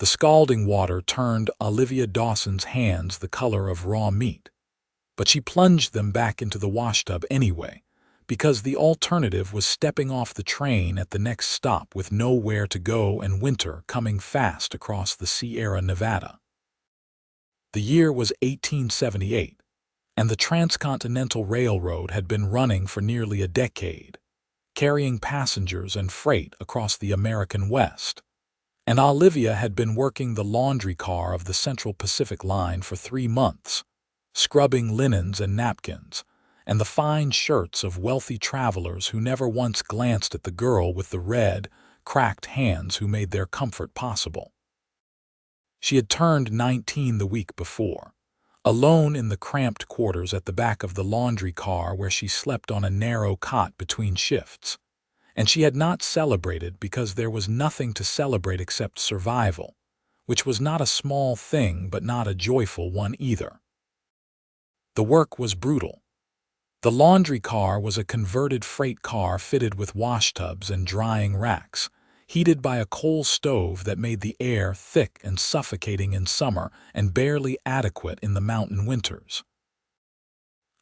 The scalding water turned Olivia Dawson's hands the color of raw meat, but she plunged them back into the washtub anyway, because the alternative was stepping off the train at the next stop with nowhere to go and winter coming fast across the Sierra Nevada. The year was 1878, and the Transcontinental Railroad had been running for nearly a decade, carrying passengers and freight across the American West. And Olivia had been working the laundry car of the Central Pacific Line for 3 months, scrubbing linens and napkins, and the fine shirts of wealthy travelers who never once glanced at the girl with the red, cracked hands who made their comfort possible. She had turned 19 the week before, alone in the cramped quarters at the back of the laundry car where she slept on a narrow cot between shifts. And she had not celebrated because there was nothing to celebrate except survival, which was not a small thing but not a joyful one either. The work was brutal. The laundry car was a converted freight car fitted with washtubs and drying racks, heated by a coal stove that made the air thick and suffocating in summer and barely adequate in the mountain winters.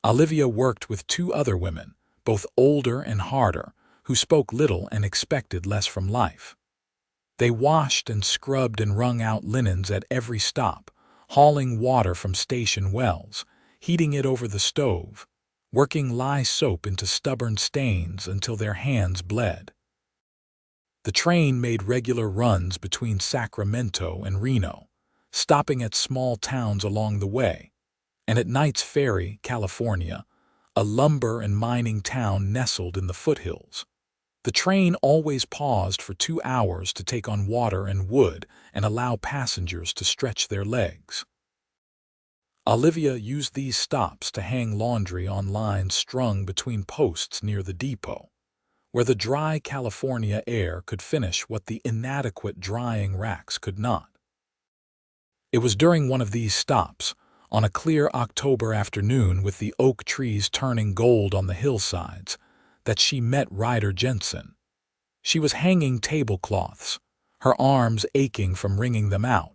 Olivia worked with 2 other women, both older and harder, who spoke little and expected less from life. They washed and scrubbed and wrung out linens at every stop, hauling water from station wells, heating it over the stove, working lye soap into stubborn stains until their hands bled. The train made regular runs between Sacramento and Reno, stopping at small towns along the way, and at Knight's Ferry, California, a lumber and mining town nestled in the foothills. The train always paused for 2 hours to take on water and wood and allow passengers to stretch their legs. Olivia used these stops to hang laundry on lines strung between posts near the depot, where the dry California air could finish what the inadequate drying racks could not. It was during one of these stops, on a clear October afternoon with the oak trees turning gold on the hillsides, that she met Ryder Jensen. She was hanging tablecloths, her arms aching from wringing them out,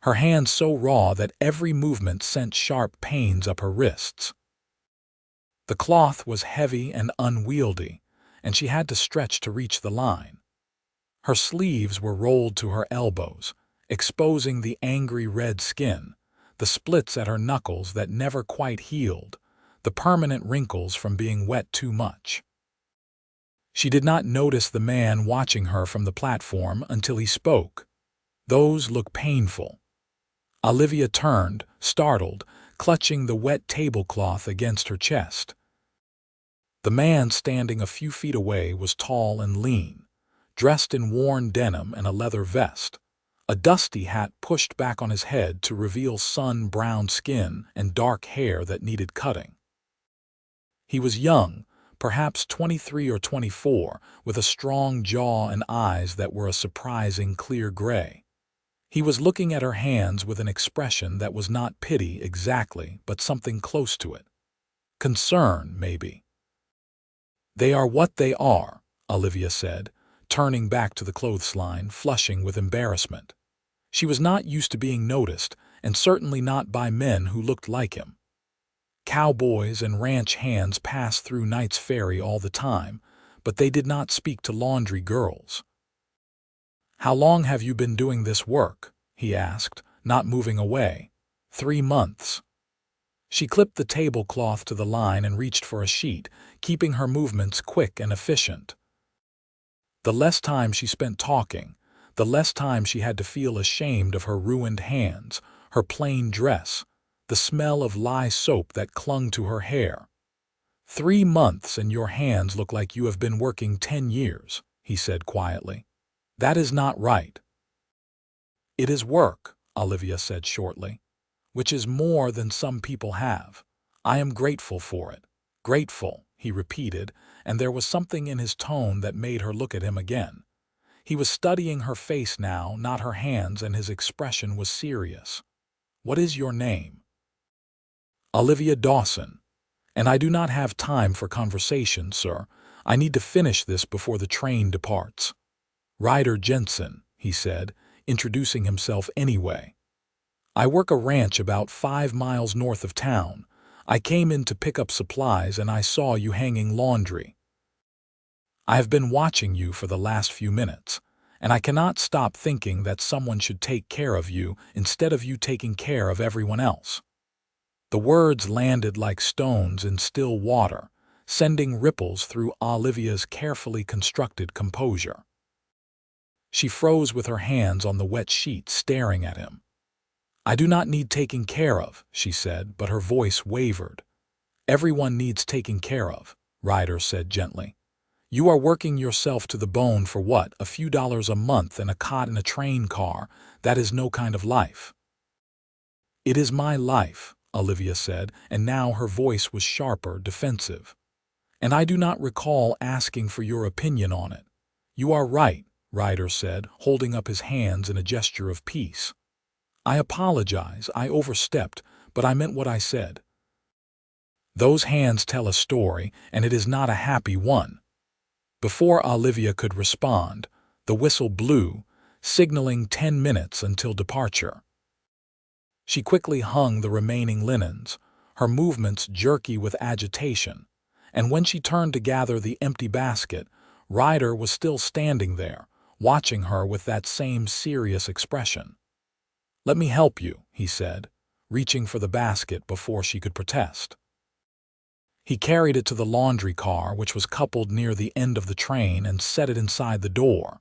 her hands so raw that every movement sent sharp pains up her wrists. The cloth was heavy and unwieldy, and she had to stretch to reach the line. Her sleeves were rolled to her elbows, exposing the angry red skin, the splits at her knuckles that never quite healed, the permanent wrinkles from being wet too much. She did not notice the man watching her from the platform until he spoke. "Those look painful." Olivia turned, startled, clutching the wet tablecloth against her chest. The man standing a few feet away was tall and lean, dressed in worn denim and a leather vest, a dusty hat pushed back on his head to reveal sun-browned skin and dark hair that needed cutting. He was young, perhaps 23 or 24, with a strong jaw and eyes that were a surprising clear gray. He was looking at her hands with an expression that was not pity exactly, but something close to it. Concern, maybe. "They are what they are," Olivia said, turning back to the clothesline, flushing with embarrassment. She was not used to being noticed, and certainly not by men who looked like him. Cowboys and ranch hands passed through Knight's Ferry all the time, but they did not speak to laundry girls. "How long have you been doing this work?" he asked, not moving away. 3 months. She clipped the tablecloth to the line and reached for a sheet, keeping her movements quick and efficient. The less time she spent talking, the less time she had to feel ashamed of her ruined hands, her plain dress, the smell of lye soap that clung to her hair. 3 months and your hands look like you have been working 10 years, he said quietly. "That is not right." "It is work," Olivia said shortly, "which is more than some people have. I am grateful for it." "Grateful," he repeated, and there was something in his tone that made her look at him again. He was studying her face now, not her hands, and his expression was serious. "What is your name?" "Olivia Dawson. And I do not have time for conversation, sir. I need to finish this before the train departs." "Ryder Jensen," he said, introducing himself anyway. "I work a ranch about 5 miles north of town. I came in to pick up supplies and I saw you hanging laundry. I have been watching you for the last few minutes, and I cannot stop thinking that someone should take care of you instead of you taking care of everyone else." The words landed like stones in still water, sending ripples through Olivia's carefully constructed composure. She froze with her hands on the wet sheet, staring at him. "I do not need taking care of," she said, but her voice wavered. "Everyone needs taking care of," Ryder said gently. "You are working yourself to the bone for what, a few dollars a month and a cot in a train car? That is no kind of life." "It is my life," Olivia said, and now her voice was sharper, defensive. "And I do not recall asking for your opinion on it." "You are right," Ryder said, holding up his hands in a gesture of peace. "I apologize, I overstepped, but I meant what I said." Those hands tell a story, and it is not a happy one. Before Olivia could respond, the whistle blew, signaling 10 minutes until departure. She quickly hung the remaining linens, her movements jerky with agitation, and when she turned to gather the empty basket, Ryder was still standing there, watching her with that same serious expression. "Let me help you," he said, reaching for the basket before she could protest. He carried it to the laundry car, which was coupled near the end of the train, and set it inside the door.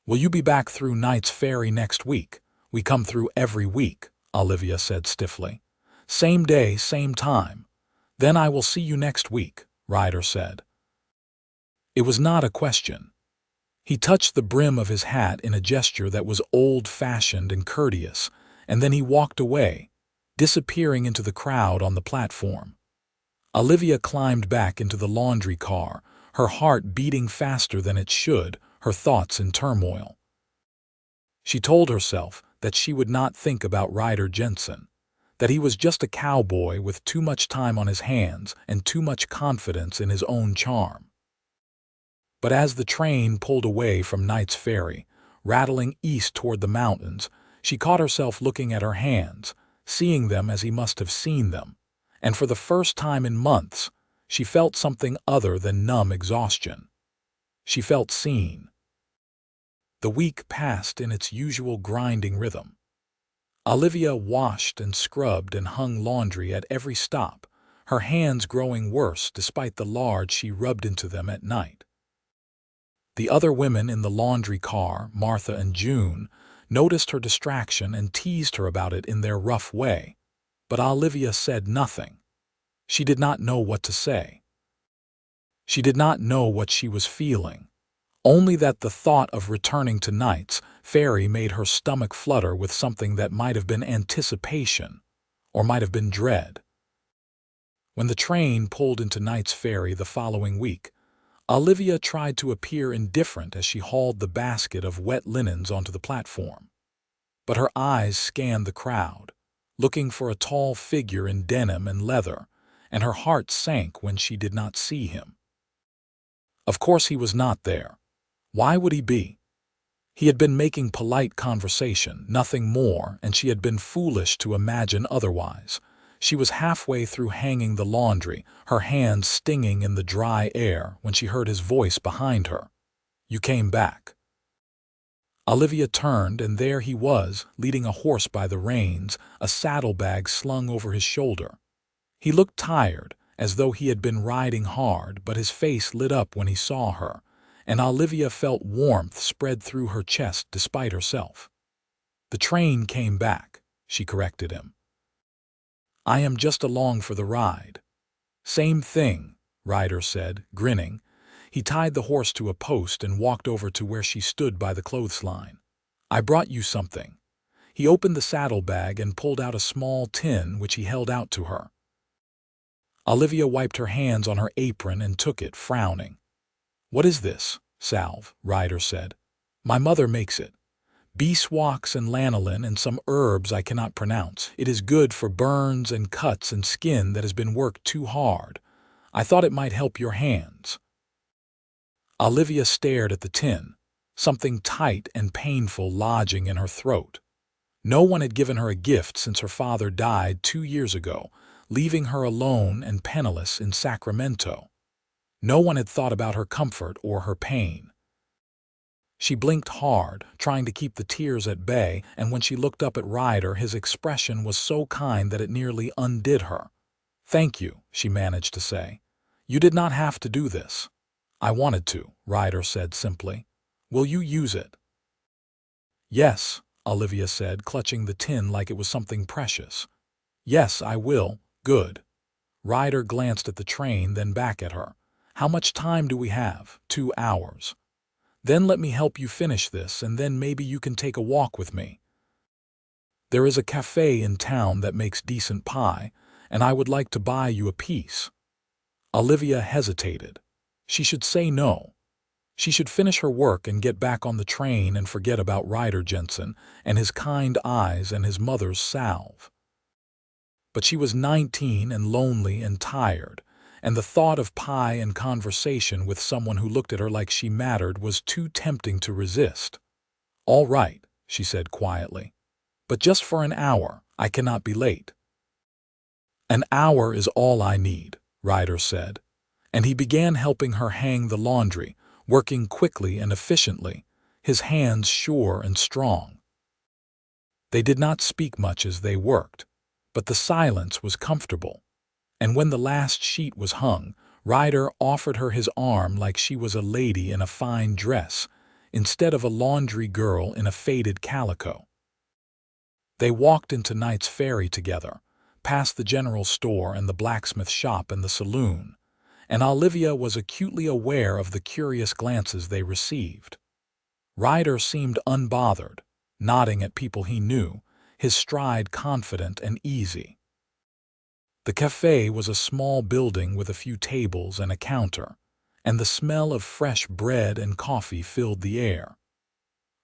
"Will you be back through Knight's Ferry next week? We come through every week," Olivia said stiffly. "Same day, same time." "Then I will see you next week," Ryder said. It was not a question. He touched the brim of his hat in a gesture that was old-fashioned and courteous, and then he walked away, disappearing into the crowd on the platform. Olivia climbed back into the laundry car, her heart beating faster than it should, her thoughts in turmoil. She told herself that she would not think about Ryder Jensen, that he was just a cowboy with too much time on his hands and too much confidence in his own charm. But as the train pulled away from Knight's Ferry, rattling east toward the mountains, she caught herself looking at her hands, seeing them as he must have seen them, and for the first time in months, she felt something other than numb exhaustion. She felt seen. The week passed in its usual grinding rhythm. Olivia washed and scrubbed and hung laundry at every stop, her hands growing worse despite the lard she rubbed into them at night. The other women in the laundry car, Martha and June, noticed her distraction and teased her about it in their rough way, but Olivia said nothing. She did not know what to say. She did not know what she was feeling, only that the thought of returning to Knight's Ferry made her stomach flutter with something that might have been anticipation or might have been dread. When the train pulled into Knight's Ferry the following week, Olivia tried to appear indifferent as she hauled the basket of wet linens onto the platform. But her eyes scanned the crowd, looking for a tall figure in denim and leather, and her heart sank when she did not see him. Of course he was not there. Why would he be? He had been making polite conversation, nothing more, and she had been foolish to imagine otherwise. She was halfway through hanging the laundry, her hands stinging in the dry air, when she heard his voice behind her. "You came back." Olivia turned, and there he was, leading a horse by the reins, a saddlebag slung over his shoulder. He looked tired, as though he had been riding hard, but his face lit up when he saw her, and Olivia felt warmth spread through her chest despite herself. "The train came back," she corrected him. "I am just along for the ride." "Same thing," Ryder said, grinning. He tied the horse to a post and walked over to where she stood by the clothesline. "I brought you something." He opened the saddlebag and pulled out a small tin which he held out to her. Olivia wiped her hands on her apron and took it, frowning. "What is this?" "Salve," Ryder said. "My mother makes it. Beeswax and lanolin and some herbs I cannot pronounce. It is good for burns and cuts and skin that has been worked too hard. I thought it might help your hands." Olivia stared at the tin, something tight and painful lodging in her throat. No one had given her a gift since her father died 2 years ago, leaving her alone and penniless in Sacramento. No one had thought about her comfort or her pain. She blinked hard, trying to keep the tears at bay, and when she looked up at Ryder, his expression was so kind that it nearly undid her. "Thank you," she managed to say. "You did not have to do this." "I wanted to," Ryder said simply. "Will you use it?" "Yes," Olivia said, clutching the tin like it was something precious. "Yes, I will. Good." Ryder glanced at the train, then back at her. "How much time do we have?" "2 hours. Then let me help you finish this, and then maybe you can take a walk with me. There is a cafe in town that makes decent pie, and I would like to buy you a piece." Olivia hesitated. She should say no. She should finish her work and get back on the train and forget about Ryder Jensen and his kind eyes and his mother's salve. But she was 19 and lonely and tired, and the thought of pie and conversation with someone who looked at her like she mattered was too tempting to resist. "All right," she said quietly. "But just for an hour. I cannot be late." "An hour is all I need," Ryder said, and he began helping her hang the laundry, working quickly and efficiently, his hands sure and strong. They did not speak much as they worked, but the silence was comfortable. And when the last sheet was hung, Ryder offered her his arm like she was a lady in a fine dress, instead of a laundry girl in a faded calico. They walked into Knight's Ferry together, past the general store and the blacksmith shop and the saloon, and Olivia was acutely aware of the curious glances they received. Ryder seemed unbothered, nodding at people he knew, his stride confident and easy. The cafe was a small building with a few tables and a counter, and the smell of fresh bread and coffee filled the air.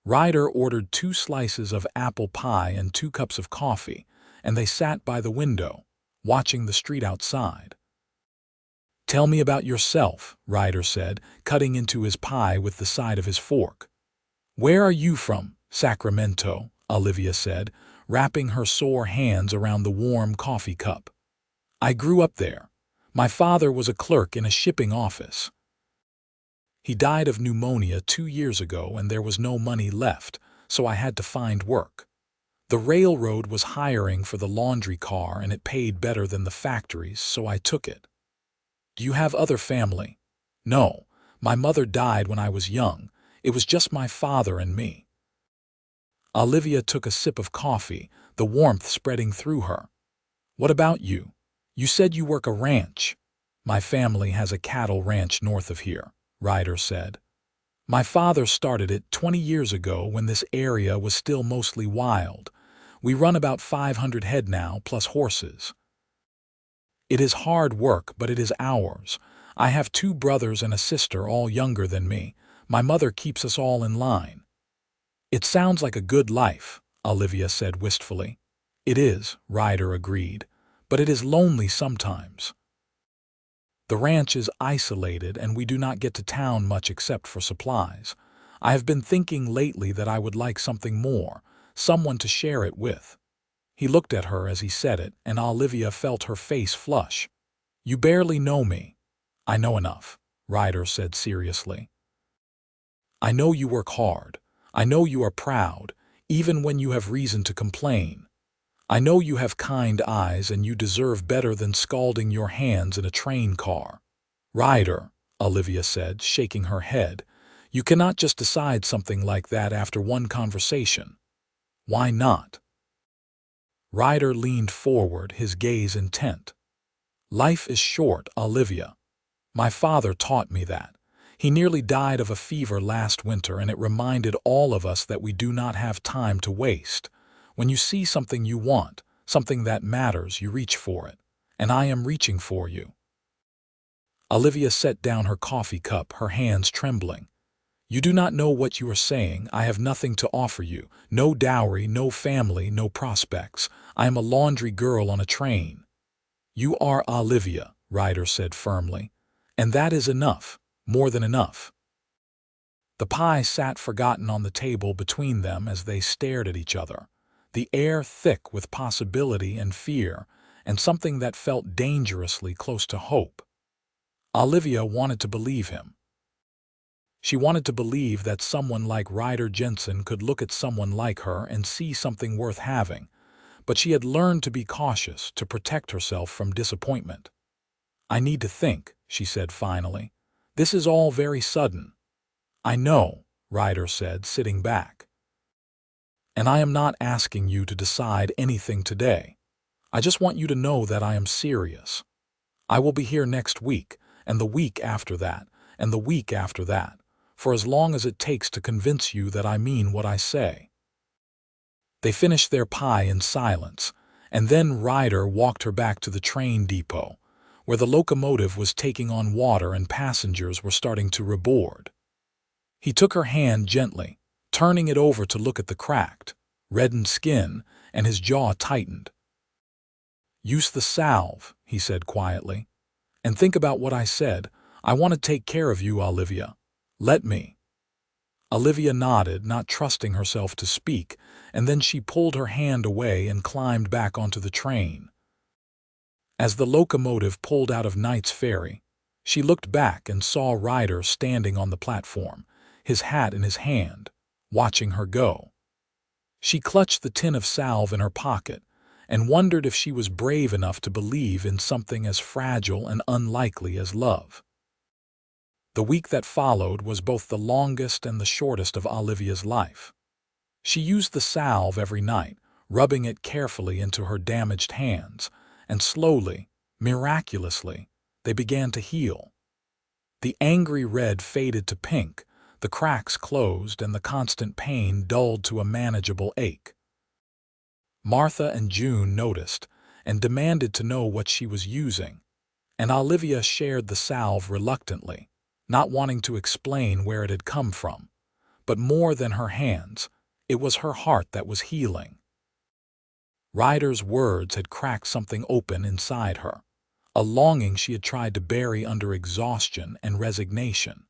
Ryder ordered 2 slices of apple pie and 2 cups of coffee, and they sat by the window, watching the street outside. "Tell me about yourself," Ryder said, cutting into his pie with the side of his fork. "Where are you from?" "Sacramento," Olivia said, wrapping her sore hands around the warm coffee cup. "I grew up there. My father was a clerk in a shipping office. He died of pneumonia 2 years ago and there was no money left, so I had to find work. The railroad was hiring for the laundry car and it paid better than the factories, so I took it." "Do you have other family?" "No. My mother died when I was young. It was just my father and me." Olivia took a sip of coffee, the warmth spreading through her. "What about you? You said you work a ranch." "My family has a cattle ranch north of here," Ryder said. "My father started it 20 years ago when this area was still mostly wild. We run about 500 head now, plus horses. It is hard work, but it is ours. I have 2 brothers and a sister, all younger than me. My mother keeps us all in line." "It sounds like a good life," Olivia said wistfully. "It is," Ryder agreed, "but it is lonely sometimes. The ranch is isolated and we do not get to town much except for supplies. I have been thinking lately that I would like something more, someone to share it with." He looked at her as he said it, and Olivia felt her face flush. "You barely know me." "I know enough," Ryder said seriously. "I know you work hard. I know you are proud, even when you have reason to complain. I know you have kind eyes and you deserve better than scalding your hands in a train car." "Ryder," Olivia said, shaking her head, "you cannot just decide something like that after one conversation." "Why not?" Ryder leaned forward, his gaze intent. "Life is short, Olivia. My father taught me that. He nearly died of a fever last winter, and it reminded all of us that we do not have time to waste. When you see something you want, something that matters, you reach for it. And I am reaching for you." Olivia set down her coffee cup, her hands trembling. "You do not know what you are saying. I have nothing to offer you. No dowry, no family, no prospects. I am a laundry girl on a train." "You are Olivia," Ryder said firmly. "And that is enough, more than enough." The pie sat forgotten on the table between them as they stared at each other, the air thick with possibility and fear, and something that felt dangerously close to hope. Olivia wanted to believe him. She wanted to believe that someone like Ryder Jensen could look at someone like her and see something worth having, but she had learned to be cautious, to protect herself from disappointment. "I need to think," she said finally. "This is all very sudden." "I know," Ryder said, sitting back. "And I am not asking you to decide anything today. I just want you to know that I am serious. I will be here next week, and the week after that, and the week after that, for as long as it takes to convince you that I mean what I say." They finished their pie in silence, and then Ryder walked her back to the train depot, where the locomotive was taking on water and passengers were starting to reboard. He took her hand gently, turning it over to look at the cracked, reddened skin, and his jaw tightened. "Use the salve," he said quietly. "And think about what I said. I want to take care of you, Olivia. Let me." Olivia nodded, not trusting herself to speak, and then she pulled her hand away and climbed back onto the train. As the locomotive pulled out of Knight's Ferry, she looked back and saw Ryder standing on the platform, his hat in his hand, watching her go. She clutched the tin of salve in her pocket and wondered if she was brave enough to believe in something as fragile and unlikely as love. The week that followed was both the longest and the shortest of Olivia's life. She used the salve every night, rubbing it carefully into her damaged hands, and slowly, miraculously, they began to heal. The angry red faded to pink, the cracks closed, and the constant pain dulled to a manageable ache. Martha and June noticed and demanded to know what she was using, and Olivia shared the salve reluctantly, not wanting to explain where it had come from. But more than her hands, it was her heart that was healing. Ryder's words had cracked something open inside her, a longing she had tried to bury under exhaustion and resignation.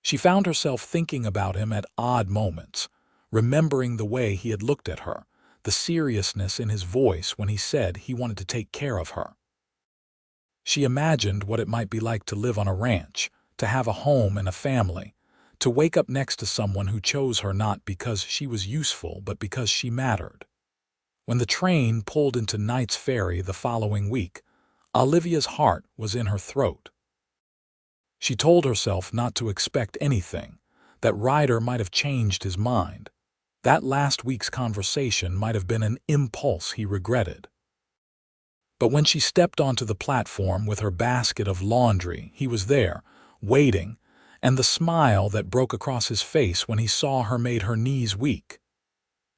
She found herself thinking about him at odd moments, remembering the way he had looked at her, the seriousness in his voice when he said he wanted to take care of her. She imagined what it might be like to live on a ranch, to have a home and a family, to wake up next to someone who chose her not because she was useful but because she mattered. When the train pulled into Knight's Ferry the following week, Olivia's heart was in her throat. She told herself not to expect anything, that Ryder might have changed his mind. That last week's conversation might have been an impulse he regretted. But when she stepped onto the platform with her basket of laundry, he was there, waiting, and the smile that broke across his face when he saw her made her knees weak.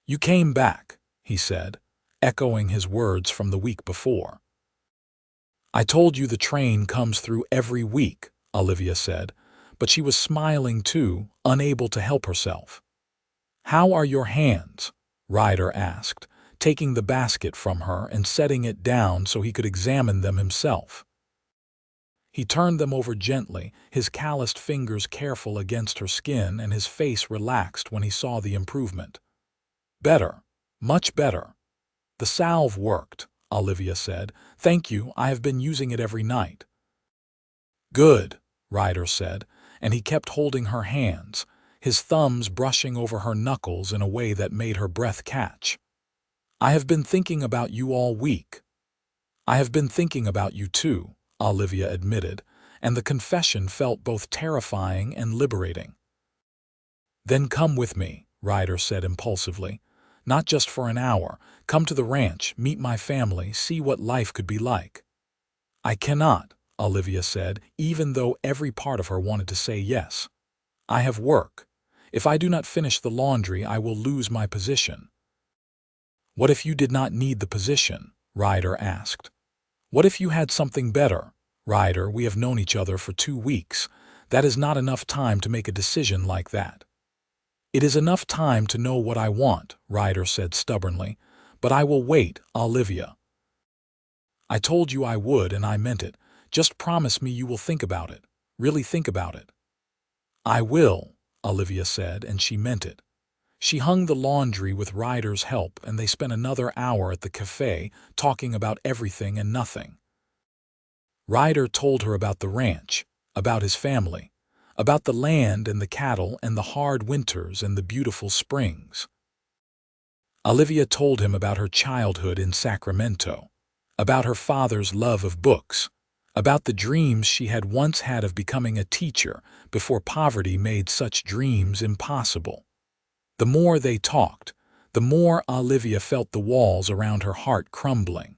"You came back," he said, echoing his words from the week before. "I told you the train comes through every week," Olivia said, but she was smiling too, unable to help herself. "How are your hands?" Ryder asked, taking the basket from her and setting it down so he could examine them himself. He turned them over gently, his calloused fingers careful against her skin, and his face relaxed when he saw the improvement. "Better, much better. The salve worked," Olivia said. "Thank you, I have been using it every night." "Good," Ryder said, and he kept holding her hands, his thumbs brushing over her knuckles in a way that made her breath catch. "I have been thinking about you all week." "I have been thinking about you too," Olivia admitted, and the confession felt both terrifying and liberating. "Then come with me," Ryder said impulsively. "Not just for an hour. Come to the ranch, meet my family, see what life could be like." "I cannot," Olivia said, even though every part of her wanted to say yes. "I have work. If I do not finish the laundry, I will lose my position." "What if you did not need the position?" Ryder asked. "What if you had something better?" "Ryder, we have known each other for 2 weeks. That is not enough time to make a decision like that." "It is enough time to know what I want," Ryder said stubbornly. "But I will wait, Olivia. I told you I would, and I meant it. Just promise me you will think about it. Really think about it." "I will," Olivia said, and she meant it. She hung the laundry with Ryder's help, and they spent another hour at the cafe talking about everything and nothing. Ryder told her about the ranch, about his family, about the land and the cattle and the hard winters and the beautiful springs. Olivia told him about her childhood in Sacramento, about her father's love of books, about the dreams she had once had of becoming a teacher before poverty made such dreams impossible. The more they talked, the more Olivia felt the walls around her heart crumbling.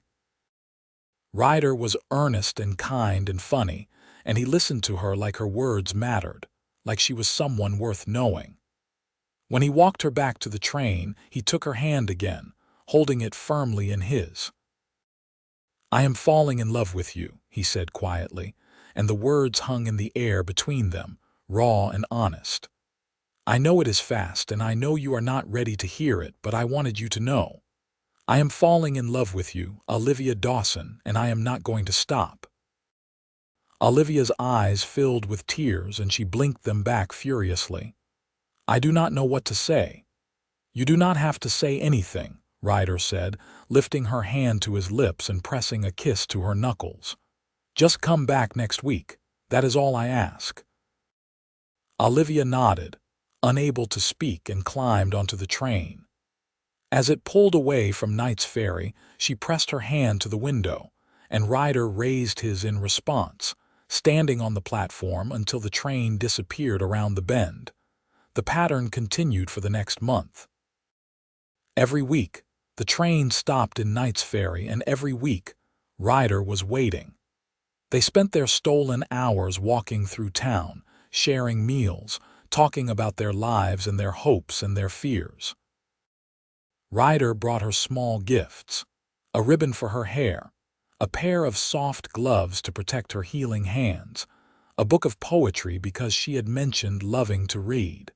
Ryder was earnest and kind and funny, and he listened to her like her words mattered, like she was someone worth knowing. When he walked her back to the train, he took her hand again, holding it firmly in his. "I am falling in love with you," he said quietly, and the words hung in the air between them, raw and honest. "I know it is fast, and I know you are not ready to hear it, but I wanted you to know. I am falling in love with you, Olivia Dawson, and I am not going to stop." Olivia's eyes filled with tears, and she blinked them back furiously. "I do not know what to say." "You do not have to say anything," Ryder said, lifting her hand to his lips and pressing a kiss to her knuckles. "Just come back next week. That is all I ask." Olivia nodded, unable to speak, and climbed onto the train. As it pulled away from Knight's Ferry, she pressed her hand to the window, and Ryder raised his in response, standing on the platform until the train disappeared around the bend. The pattern continued for the next month. Every week, the train stopped in Knight's Ferry, and every week, Ryder was waiting. They spent their stolen hours walking through town, sharing meals, talking about their lives and their hopes and their fears. Ryder brought her small gifts: a ribbon for her hair, a pair of soft gloves to protect her healing hands, a book of poetry because she had mentioned loving to read.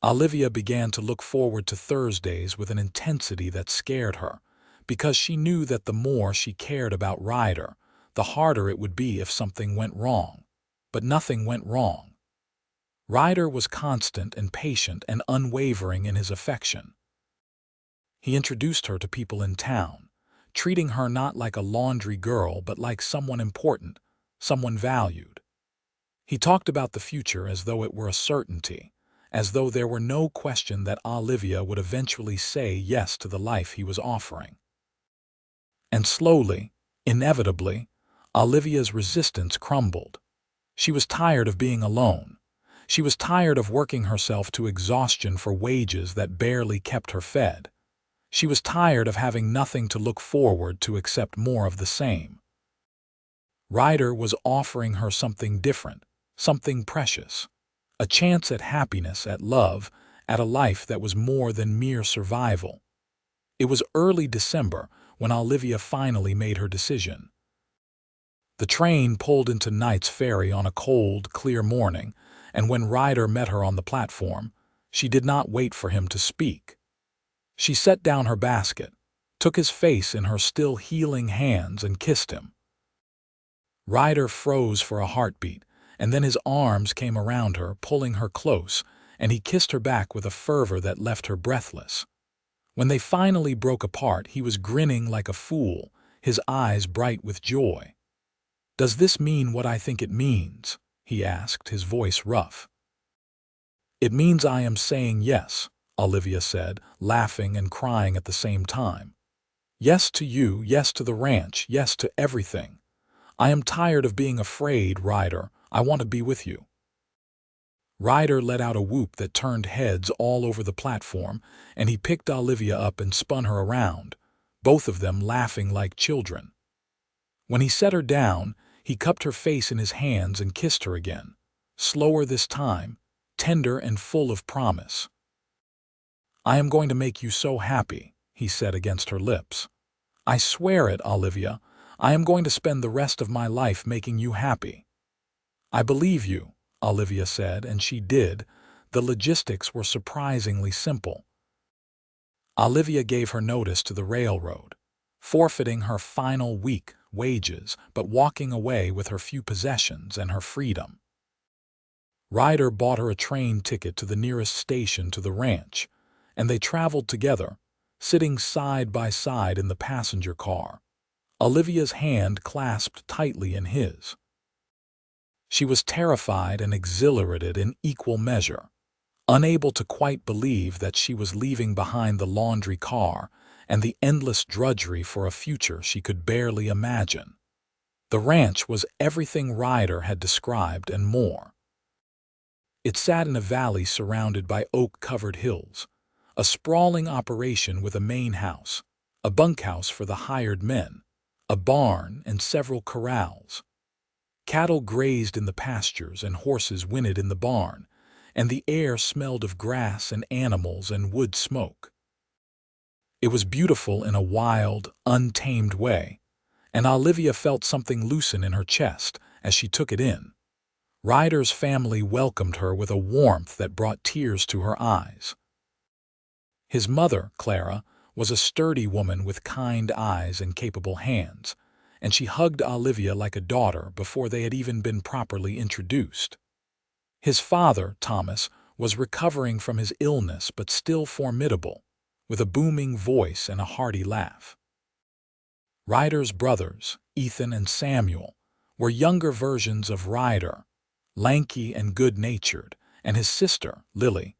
Olivia began to look forward to Thursdays with an intensity that scared her, because she knew that the more she cared about Ryder, the harder it would be if something went wrong. But nothing went wrong. Ryder was constant and patient and unwavering in his affection. He introduced her to people in town, treating her not like a laundry girl but like someone important, someone valued. He talked about the future as though it were a certainty, as though there were no question that Olivia would eventually say yes to the life he was offering. And slowly, inevitably, Olivia's resistance crumbled. She was tired of being alone. She was tired of working herself to exhaustion for wages that barely kept her fed. She was tired of having nothing to look forward to except more of the same. Ryder was offering her something different, something precious. A chance at happiness, at love, at a life that was more than mere survival. It was early December when Olivia finally made her decision. The train pulled into Knight's Ferry on a cold, clear morning, and when Ryder met her on the platform, she did not wait for him to speak. She set down her basket, took his face in her still healing hands, and kissed him. Ryder froze for a heartbeat, and then his arms came around her, pulling her close, and he kissed her back with a fervor that left her breathless. When they finally broke apart, he was grinning like a fool, his eyes bright with joy. "Does this mean what I think it means?" he asked, his voice rough. "It means I am saying yes," Olivia said, laughing and crying at the same time. "Yes to you, yes to the ranch, yes to everything. I am tired of being afraid, Ryder. I want to be with you." Ryder let out a whoop that turned heads all over the platform, and he picked Olivia up and spun her around, both of them laughing like children. When he set her down, he cupped her face in his hands and kissed her again, slower this time, tender and full of promise. "I am going to make you so happy," he said against her lips. "I swear it, Olivia. I am going to spend the rest of my life making you happy." "I believe you," Olivia said, and she did. The logistics were surprisingly simple. Olivia gave her notice to the railroad, forfeiting her final week wages but walking away with her few possessions and her freedom. Ryder bought her a train ticket to the nearest station to the ranch, and they traveled together, sitting side by side in the passenger car, Olivia's hand clasped tightly in his. She was terrified and exhilarated in equal measure, unable to quite believe that she was leaving behind the laundry car and the endless drudgery for a future she could barely imagine. The ranch was everything Ryder had described and more. It sat in a valley surrounded by oak-covered hills, a sprawling operation with a main house, a bunkhouse for the hired men, a barn, and several corrals. Cattle grazed in the pastures and horses whinnied in the barn, and the air smelled of grass and animals and wood smoke. It was beautiful in a wild, untamed way, and Olivia felt something loosen in her chest as she took it in. Ryder's family welcomed her with a warmth that brought tears to her eyes. His mother, Clara, was a sturdy woman with kind eyes and capable hands, and she hugged Olivia like a daughter before they had even been properly introduced. His father, Thomas, was recovering from his illness but still formidable, with a booming voice and a hearty laugh. Ryder's brothers, Ethan and Samuel, were younger versions of Ryder, lanky and good-natured, and his sister, Lily,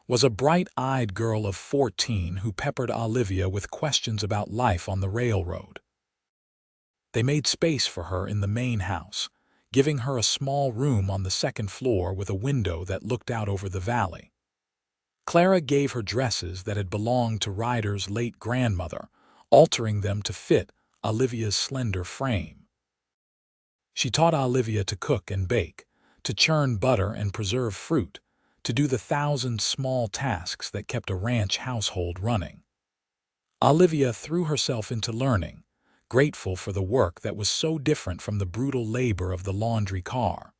was a bright-eyed girl of 14 who peppered Olivia with questions about life on the railroad. They made space for her in the main house, giving her a small room on the second floor with a window that looked out over the valley. Clara gave her dresses that had belonged to Ryder's late grandmother, altering them to fit Olivia's slender frame. She taught Olivia to cook and bake, to churn butter and preserve fruit, to do the 1,000 small tasks that kept a ranch household running. Olivia threw herself into learning, grateful for the work that was so different from the brutal labor of the laundry car.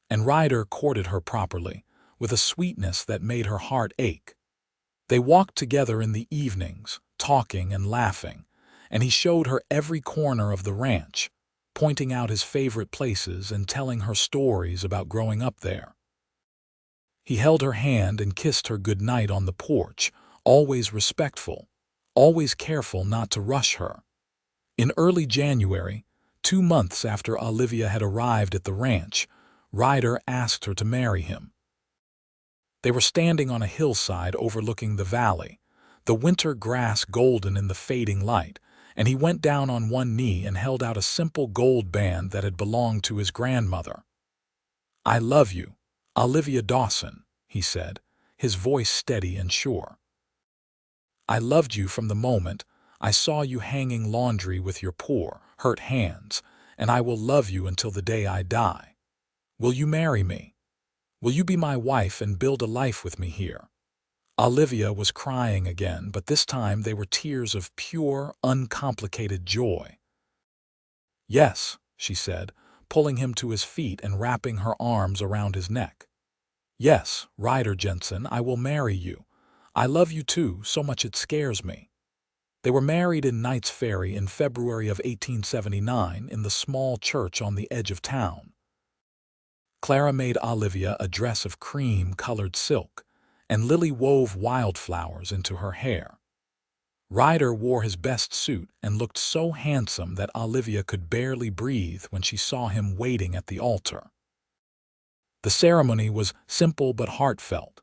And Ryder courted her properly, with a sweetness that made her heart ache. They walked together in the evenings, talking and laughing, and he showed her every corner of the ranch, pointing out his favorite places and telling her stories about growing up there. He held her hand and kissed her goodnight on the porch, always respectful, always careful not to rush her. In early January, 2 months after Olivia had arrived at the ranch, Ryder asked her to marry him. They were standing on a hillside overlooking the valley, the winter grass golden in the fading light, and he went down on one knee and held out a simple gold band that had belonged to his grandmother. "I love you, Olivia Dawson," he said, his voice steady and sure. "I loved you from the moment I saw you hanging laundry with your poor, hurt hands, and I will love you until the day I die. Will you marry me? Will you be my wife and build a life with me here?" Olivia was crying again, but this time they were tears of pure, uncomplicated joy. "Yes," she said, pulling him to his feet and wrapping her arms around his neck. "Yes, Ryder Jensen, I will marry you. I love you too, so much it scares me." They were married in Knight's Ferry in February of 1879 in the small church on the edge of town. Clara made Olivia a dress of cream-colored silk, and Lily wove wildflowers into her hair. Ryder wore his best suit and looked so handsome that Olivia could barely breathe when she saw him waiting at the altar. The ceremony was simple but heartfelt,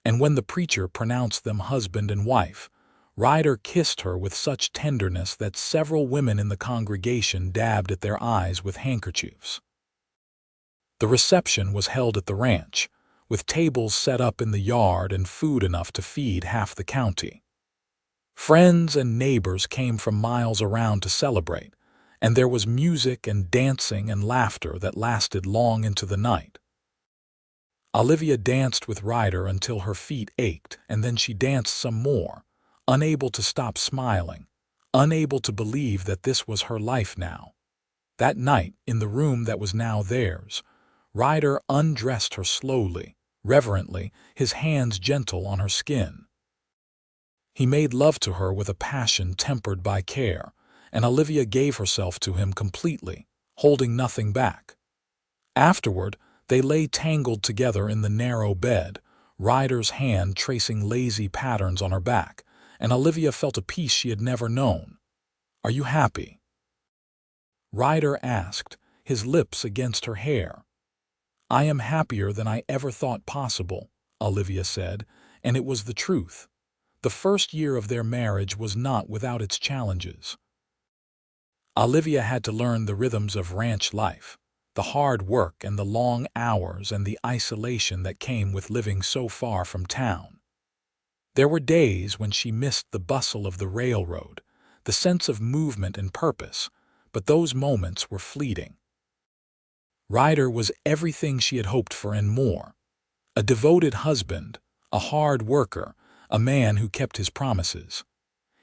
and when the preacher pronounced them husband and wife, Ryder kissed her with such tenderness that several women in the congregation dabbed at their eyes with handkerchiefs. The reception was held at the ranch, with tables set up in the yard and food enough to feed half the county. Friends and neighbors came from miles around to celebrate, and there was music and dancing and laughter that lasted long into the night. Olivia danced with Ryder until her feet ached, and then she danced some more, unable to stop smiling, unable to believe that this was her life now. That night, in the room that was now theirs, Ryder undressed her slowly, reverently, his hands gentle on her skin. He made love to her with a passion tempered by care, and Olivia gave herself to him completely, holding nothing back. Afterward, They lay tangled together in the narrow bed, Ryder's hand tracing lazy patterns on her back, and Olivia felt a peace she had never known. "Are you happy?" Ryder asked, his lips against her hair. "I am happier than I ever thought possible," Olivia said, and it was the truth. The first year of their marriage was not without its challenges. Olivia had to learn the rhythms of ranch life, the hard work and the long hours and the isolation that came with living so far from town. There were days when she missed the bustle of the railroad, the sense of movement and purpose, but those moments were fleeting. Ryder was everything she had hoped for and more. A devoted husband, a hard worker, a man who kept his promises.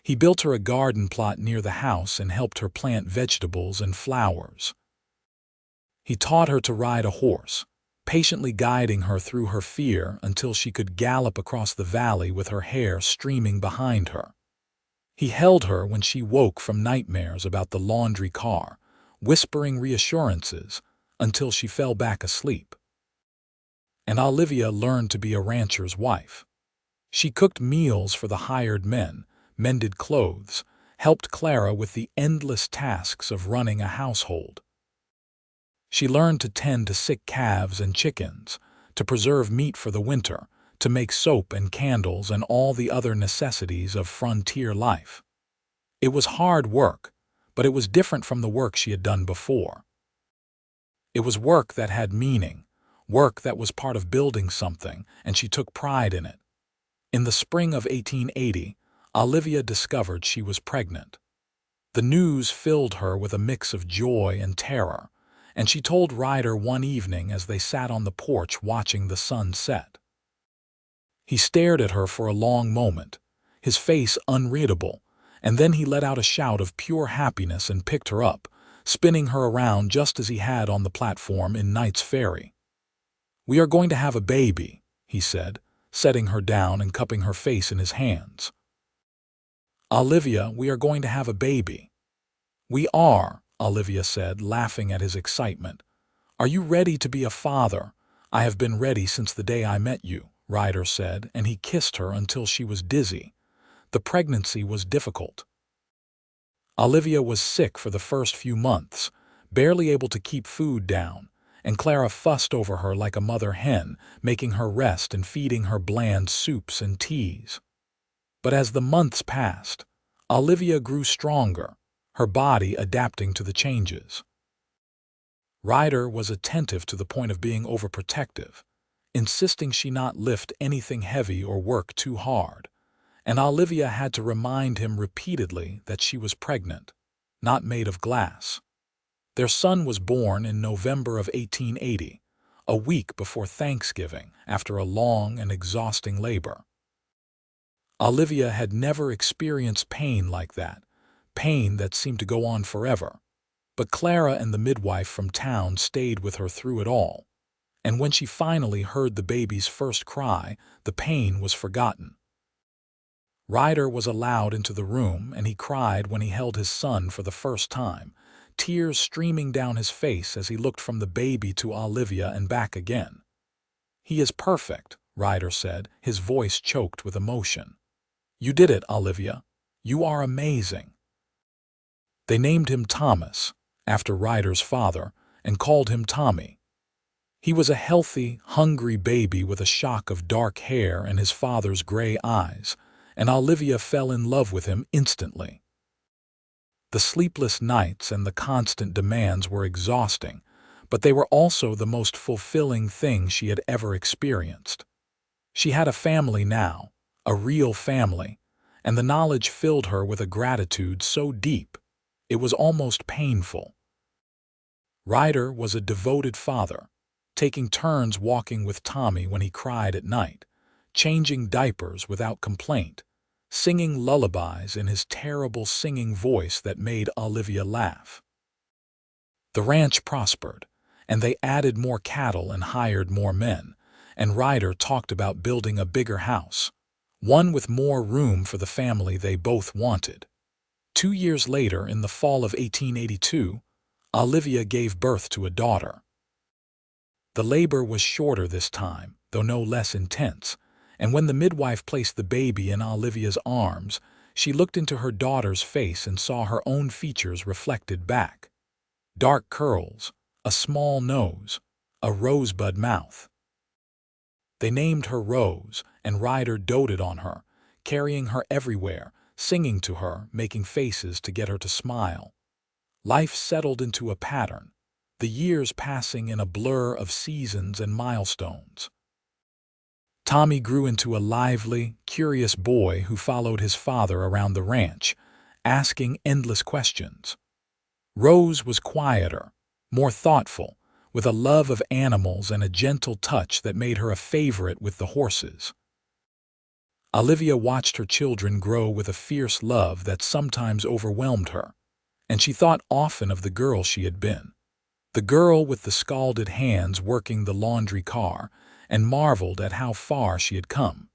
He built her a garden plot near the house and helped her plant vegetables and flowers. He taught her to ride a horse, patiently guiding her through her fear until she could gallop across the valley with her hair streaming behind her. He held her when she woke from nightmares about the laundry car, whispering reassurances until she fell back asleep. And Olivia learned to be a rancher's wife. She cooked meals for the hired men, mended clothes, helped Clara with the endless tasks of running a household. She learned to tend to sick calves and chickens, to preserve meat for the winter, to make soap and candles and all the other necessities of frontier life. It was hard work, but it was different from the work she had done before. It was work that had meaning, work that was part of building something, and she took pride in it. In the spring of 1880, Olivia discovered she was pregnant. The news filled her with a mix of joy and terror, and she told Ryder one evening as they sat on the porch watching the sun set. He stared at her for a long moment, his face unreadable, and then he let out a shout of pure happiness and picked her up, spinning her around just as he had on the platform in Knight's Ferry. "We are going to have a baby," he said, setting her down and cupping her face in his hands. "Olivia, we are going to have a baby." "We are," Olivia said, laughing at his excitement. "Are you ready to be a father?" "I have been ready since the day I met you," Ryder said, and he kissed her until she was dizzy. The pregnancy was difficult. Olivia was sick for the first few months, barely able to keep food down, and Clara fussed over her like a mother hen, making her rest and feeding her bland soups and teas. But as the months passed, Olivia grew stronger, her body adapting to the changes. Ryder was attentive to the point of being overprotective, insisting she not lift anything heavy or work too hard, and Olivia had to remind him repeatedly that she was pregnant, not made of glass. Their son was born in November of 1880, a week before Thanksgiving, after a long and exhausting labor. Olivia had never experienced pain like that, pain that seemed to go on forever. But Clara and the midwife from town stayed with her through it all, and when she finally heard the baby's first cry, the pain was forgotten. Ryder was allowed into the room, and he cried when he held his son for the first time, tears streaming down his face as he looked from the baby to Olivia and back again. "He is perfect," Ryder said, his voice choked with emotion. "You did it, Olivia. You are amazing." They named him Thomas, after Ryder's father, and called him Tommy. He was a healthy, hungry baby with a shock of dark hair and his father's gray eyes, and Olivia fell in love with him instantly. The sleepless nights and the constant demands were exhausting, but they were also the most fulfilling thing she had ever experienced. She had a family now, a real family, and the knowledge filled her with a gratitude so deep, it was almost painful. Ryder was a devoted father, taking turns walking with Tommy when he cried at night, changing diapers without complaint, singing lullabies in his terrible singing voice that made Olivia laugh. The ranch prospered, and they added more cattle and hired more men, and Ryder talked about building a bigger house, one with more room for the family they both wanted. 2 years later, in the fall of 1882, Olivia gave birth to a daughter. The labor was shorter this time, though no less intense, and when the midwife placed the baby in Olivia's arms, she looked into her daughter's face and saw her own features reflected back. Dark curls, a small nose, a rosebud mouth. They named her Rose, and Ryder doted on her, carrying her everywhere, singing to her, making faces to get her to smile. Life settled into a pattern, the years passing in a blur of seasons and milestones. Tommy grew into a lively, curious boy who followed his father around the ranch, asking endless questions. Rose was quieter, more thoughtful, with a love of animals and a gentle touch that made her a favorite with the horses. Olivia watched her children grow with a fierce love that sometimes overwhelmed her, and she thought often of the girl she had been. The girl with the scalded hands working the laundry car, and marveled at how far she had come.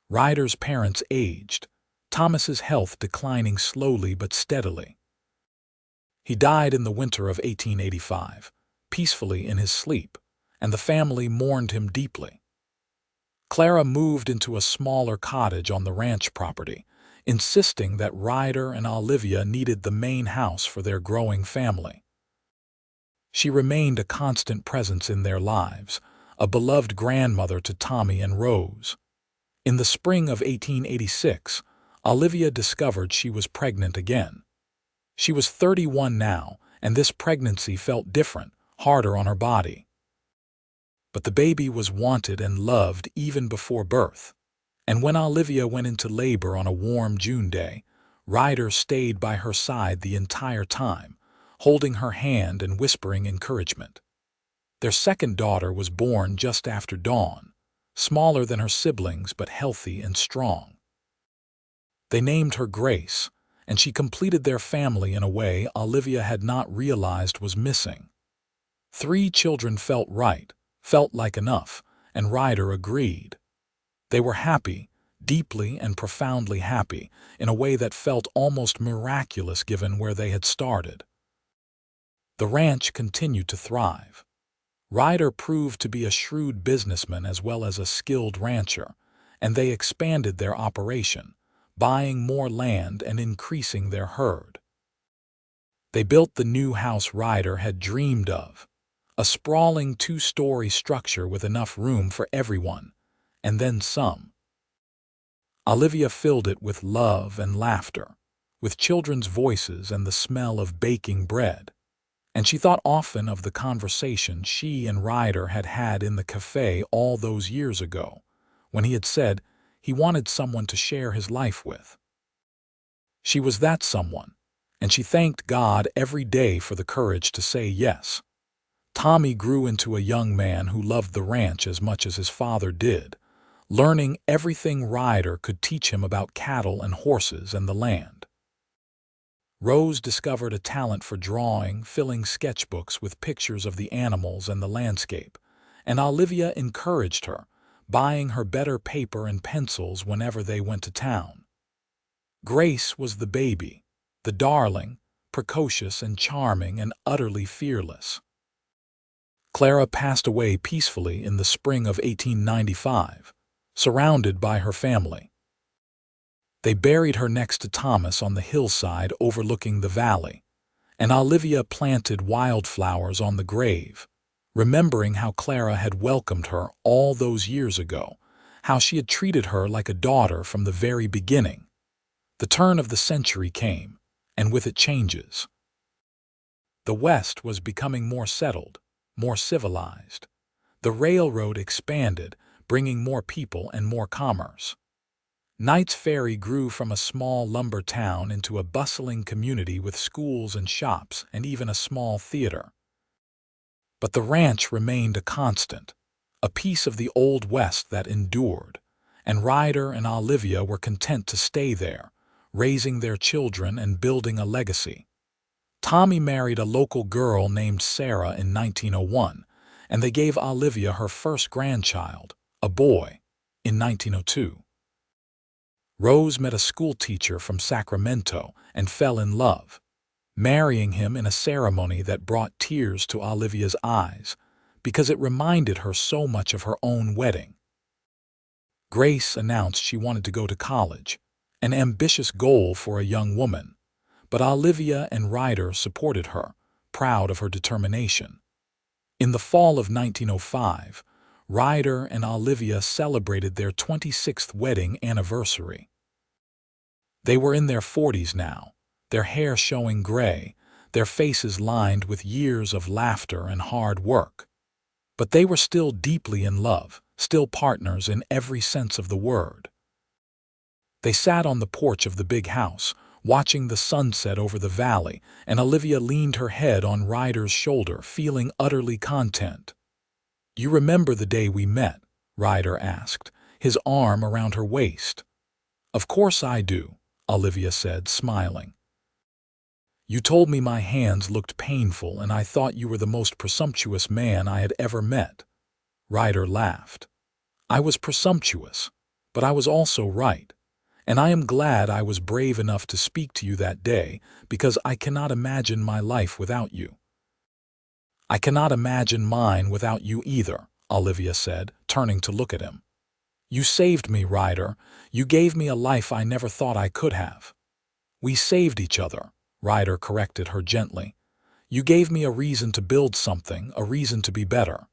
Ryder's parents aged, Thomas's health declining slowly but steadily. He died in the winter of 1885, peacefully in his sleep, and the family mourned him deeply. Clara moved into a smaller cottage on the ranch property, insisting that Ryder and Olivia needed the main house for their growing family. She remained a constant presence in their lives, a beloved grandmother to Tommy and Rose. In the spring of 1886, Olivia discovered she was pregnant again. She was 31 now, and this pregnancy felt different, harder on her body. But the baby was wanted and loved even before birth. And when Olivia went into labor on a warm June day, Ryder stayed by her side the entire time, holding her hand and whispering encouragement. Their second daughter was born just after dawn, smaller than her siblings but healthy and strong. They named her Grace, and she completed their family in a way Olivia had not realized was missing. 3 children felt right, felt like enough, and Ryder agreed. They were happy, deeply and profoundly happy, in a way that felt almost miraculous given where they had started. The ranch continued to thrive. Ryder proved to be a shrewd businessman as well as a skilled rancher, and they expanded their operation, buying more land and increasing their herd. They built the new house Ryder had dreamed of, a sprawling 2-story structure with enough room for everyone, and then some. Olivia filled it with love and laughter, with children's voices and the smell of baking bread. And she thought often of the conversation she and Ryder had had in the cafe all those years ago, when he had said he wanted someone to share his life with. She was that someone, and she thanked God every day for the courage to say yes. Tommy grew into a young man who loved the ranch as much as his father did, learning everything Ryder could teach him about cattle and horses and the land. Rose discovered a talent for drawing, filling sketchbooks with pictures of the animals and the landscape, and Olivia encouraged her, buying her better paper and pencils whenever they went to town. Grace was the baby, the darling, precocious and charming and utterly fearless. Clara passed away peacefully in the spring of 1895, surrounded by her family. They buried her next to Thomas on the hillside overlooking the valley, and Olivia planted wildflowers on the grave, remembering how Clara had welcomed her all those years ago, how she had treated her like a daughter from the very beginning. The turn of the century came, and with it changes. The West was becoming more settled, more civilized. The railroad expanded, bringing more people and more commerce. Knight's Ferry grew from a small lumber town into a bustling community with schools and shops and even a small theater. But the ranch remained a constant, a piece of the Old West that endured, and Ryder and Olivia were content to stay there, raising their children and building a legacy. Tommy married a local girl named Sarah in 1901, and they gave Olivia her first grandchild, a boy, in 1902. Rose met a schoolteacher from Sacramento and fell in love, marrying him in a ceremony that brought tears to Olivia's eyes, because it reminded her so much of her own wedding. Grace announced she wanted to go to college, an ambitious goal for a young woman, but Olivia and Ryder supported her, proud of her determination. In the fall of 1905, Ryder and Olivia celebrated their 26th wedding anniversary. They were in their 40s now, their hair showing gray, their faces lined with years of laughter and hard work. But they were still deeply in love, still partners in every sense of the word. They sat on the porch of the big house, watching the sunset over the valley, and Olivia leaned her head on Ryder's shoulder, feeling utterly content. "You remember the day we met?" Ryder asked, his arm around her waist. "Of course I do," Olivia said, smiling. "You told me my hands looked painful, and I thought you were the most presumptuous man I had ever met." Ryder laughed. "I was presumptuous, but I was also right. And I am glad I was brave enough to speak to you that day, because I cannot imagine my life without you." "I cannot imagine mine without you either," Olivia said, turning to look at him. "You saved me, Ryder. You gave me a life I never thought I could have." "We saved each other," Ryder corrected her gently. "You gave me a reason to build something, a reason to be better.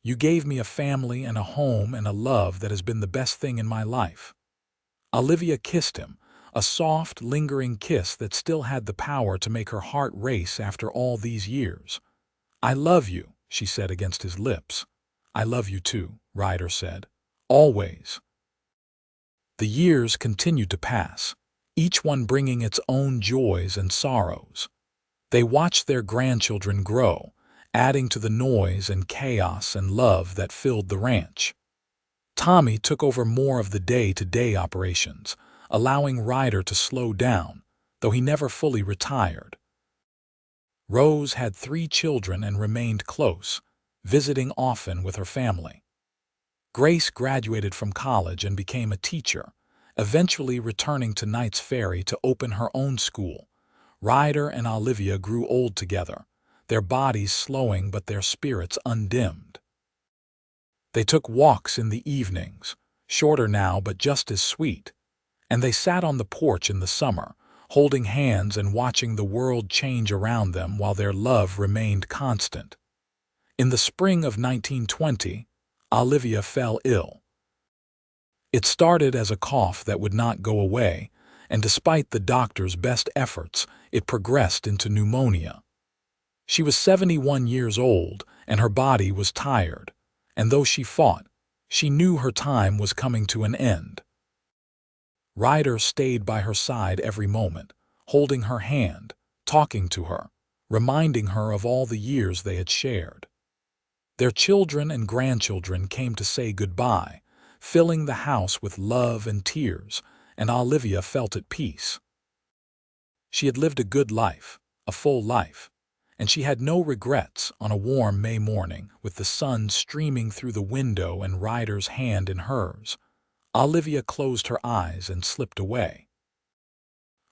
You gave me a family and a home and a love that has been the best thing in my life." Olivia kissed him, a soft, lingering kiss that still had the power to make her heart race after all these years. "I love you," she said against his lips. "I love you too," Ryder said. "Always." The years continued to pass, each one bringing its own joys and sorrows. They watched their grandchildren grow, adding to the noise and chaos and love that filled the ranch. Tommy took over more of the day-to-day operations, allowing Ryder to slow down, though he never fully retired. Rose had 3 children and remained close, visiting often with her family. Grace graduated from college and became a teacher, eventually returning to Knight's Ferry to open her own school. Ryder and Olivia grew old together, their bodies slowing but their spirits undimmed. They took walks in the evenings, shorter now but just as sweet, and they sat on the porch in the summer, holding hands and watching the world change around them while their love remained constant. In the spring of 1920, Olivia fell ill. It started as a cough that would not go away, and despite the doctor's best efforts, it progressed into pneumonia. She was 71 years old, and her body was tired, and though she fought, she knew her time was coming to an end. Ryder stayed by her side every moment, holding her hand, talking to her, reminding her of all the years they had shared. Their children and grandchildren came to say goodbye, filling the house with love and tears, and Olivia felt at peace. She had lived a good life, a full life, and she had no regrets. On a warm May morning, with the sun streaming through the window and Ryder's hand in hers, Olivia closed her eyes and slipped away.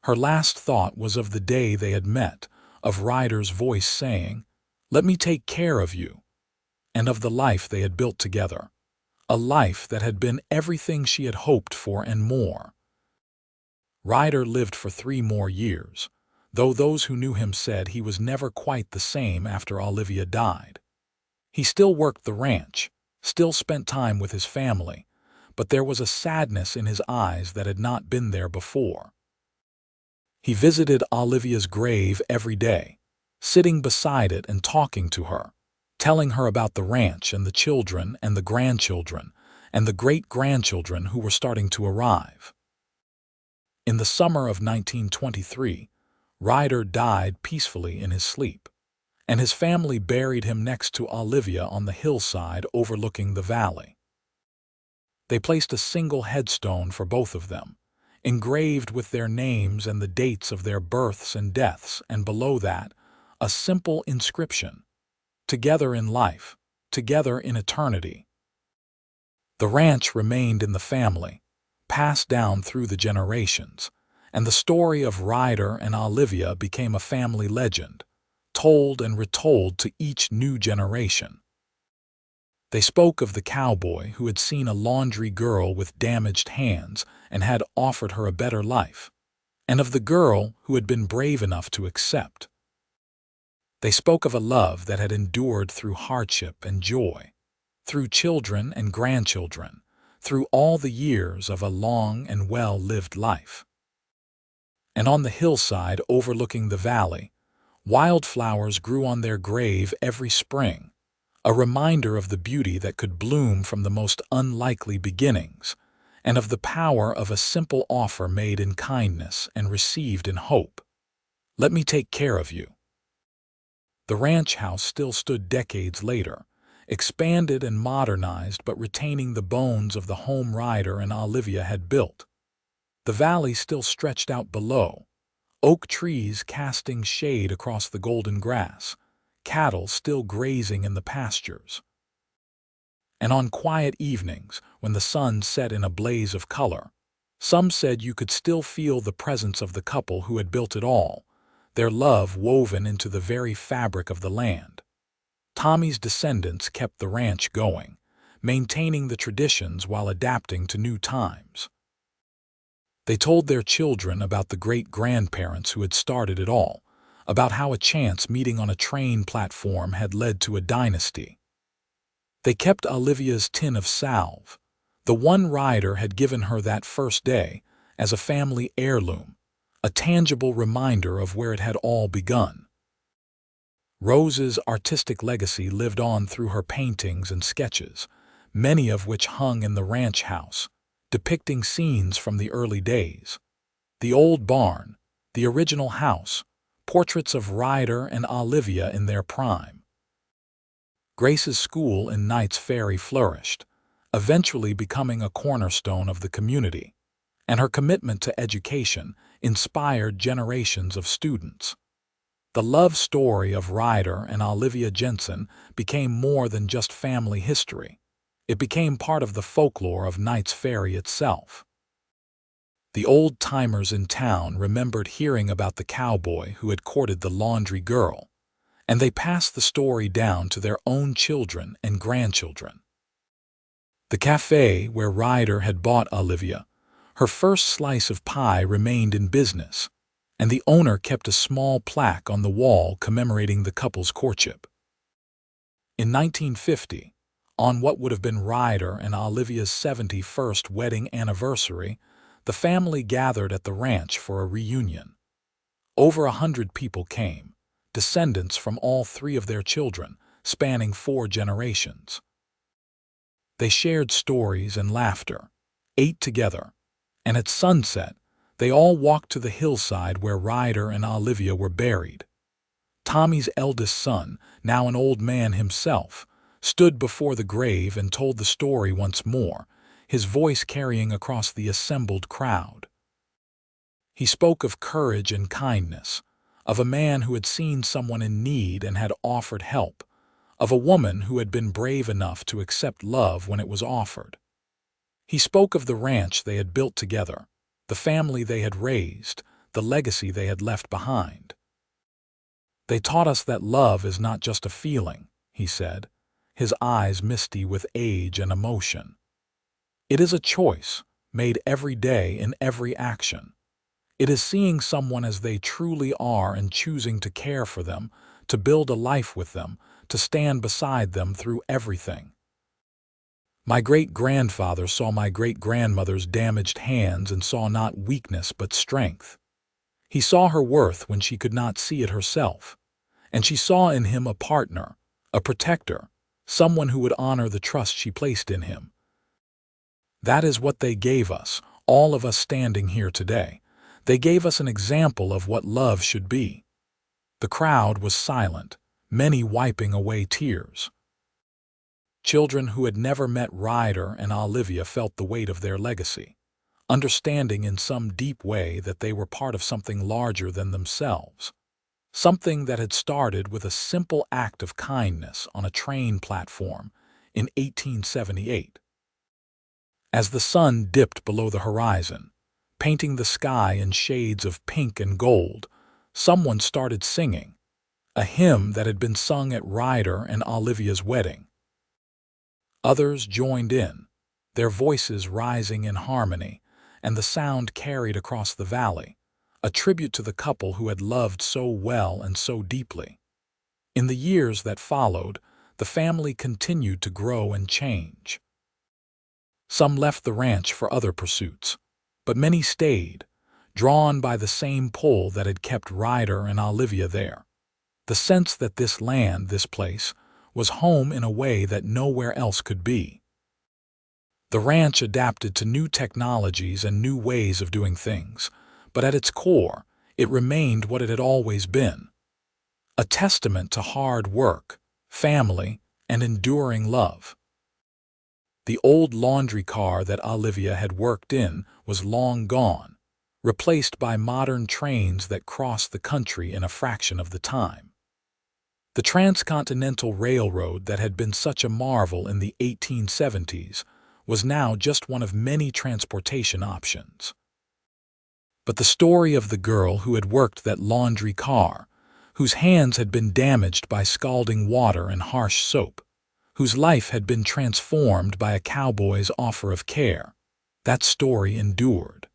Her last thought was of the day they had met, of Ryder's voice saying, "Let me take care of you," and of the life they had built together, a life that had been everything she had hoped for and more. Ryder lived for 3 more years, though those who knew him said he was never quite the same after Olivia died. He still worked the ranch, still spent time with his family, but there was a sadness in his eyes that had not been there before. He visited Olivia's grave every day, sitting beside it and talking to her, telling her about the ranch and the children and the grandchildren and the great-grandchildren who were starting to arrive. In the summer of 1923, Ryder died peacefully in his sleep, and his family buried him next to Olivia on the hillside overlooking the valley. They placed a single headstone for both of them, engraved with their names and the dates of their births and deaths, and below that, a simple inscription, "Together in life, together in eternity." The ranch remained in the family, passed down through the generations, and the story of Ryder and Olivia became a family legend, told and retold to each new generation. They spoke of the cowboy who had seen a laundry girl with damaged hands and had offered her a better life, and of the girl who had been brave enough to accept. They spoke of a love that had endured through hardship and joy, through children and grandchildren, through all the years of a long and well-lived life. And on the hillside overlooking the valley, wildflowers grew on their grave every spring, a reminder of the beauty that could bloom from the most unlikely beginnings, and of the power of a simple offer made in kindness and received in hope. Let me take care of you. The ranch house still stood decades later, expanded and modernized but retaining the bones of the home Ryder and Olivia had built. The valley still stretched out below, oak trees casting shade across the golden grass, cattle still grazing in the pastures. And on quiet evenings, when the sun set in a blaze of color, some said you could still feel the presence of the couple who had built it all, their love woven into the very fabric of the land. Tommy's descendants kept the ranch going, maintaining the traditions while adapting to new times. They told their children about the great-grandparents who had started it all, about how a chance meeting on a train platform had led to a dynasty. They kept Olivia's tin of salve, the one Ryder had given her that first day, as a family heirloom, a tangible reminder of where it had all begun. Rose's artistic legacy lived on through her paintings and sketches, many of which hung in the ranch house, depicting scenes from the early days. The old barn, the original house, portraits of Ryder and Olivia in their prime. Grace's school in Knight's Ferry flourished, eventually becoming a cornerstone of the community, and her commitment to education inspired generations of students. The love story of Ryder and Olivia Jensen became more than just family history. It became part of the folklore of Knight's Ferry itself. The old-timers in town remembered hearing about the cowboy who had courted the laundry girl, and they passed the story down to their own children and grandchildren. The cafe where Ryder had bought Olivia, her first slice of pie, remained in business, and the owner kept a small plaque on the wall commemorating the couple's courtship. In 1950, on what would have been Ryder and Olivia's 71st wedding anniversary, the family gathered at the ranch for a reunion. Over 100 people came, descendants from all three of their children, spanning 4 generations. They shared stories and laughter, ate together, and at sunset, they all walked to the hillside where Ryder and Olivia were buried. Tommy's eldest son, now an old man himself, stood before the grave and told the story once more, his voice carrying across the assembled crowd. He spoke of courage and kindness, of a man who had seen someone in need and had offered help, of a woman who had been brave enough to accept love when it was offered. He spoke of the ranch they had built together, the family they had raised, the legacy they had left behind. "They taught us that love is not just a feeling," he said, his eyes misty with age and emotion. "It is a choice, made every day in every action. It is seeing someone as they truly are and choosing to care for them, to build a life with them, to stand beside them through everything. My great-grandfather saw my great-grandmother's damaged hands and saw not weakness but strength. He saw her worth when she could not see it herself, and she saw in him a partner, a protector, someone who would honor the trust she placed in him. That is what they gave us, all of us standing here today. They gave us an example of what love should be." The crowd was silent, many wiping away tears. Children who had never met Ryder and Olivia felt the weight of their legacy, understanding in some deep way that they were part of something larger than themselves, something that had started with a simple act of kindness on a train platform in 1878. As the sun dipped below the horizon, painting the sky in shades of pink and gold, someone started singing, a hymn that had been sung at Ryder and Olivia's wedding. Others joined in, their voices rising in harmony, and the sound carried across the valley, a tribute to the couple who had loved so well and so deeply. In the years that followed, the family continued to grow and change. Some left the ranch for other pursuits, but many stayed, drawn by the same pull that had kept Ryder and Olivia there. The sense that this land, this place, was home in a way that nowhere else could be. The ranch adapted to new technologies and new ways of doing things, but at its core, it remained what it had always been. A testament to hard work, family, and enduring love. The old laundry car that Olivia had worked in was long gone, replaced by modern trains that crossed the country in a fraction of the time. The transcontinental railroad that had been such a marvel in the 1870s was now just one of many transportation options. But the story of the girl who had worked that laundry car, whose hands had been damaged by scalding water and harsh soap, whose life had been transformed by a cowboy's offer of care, that story endured.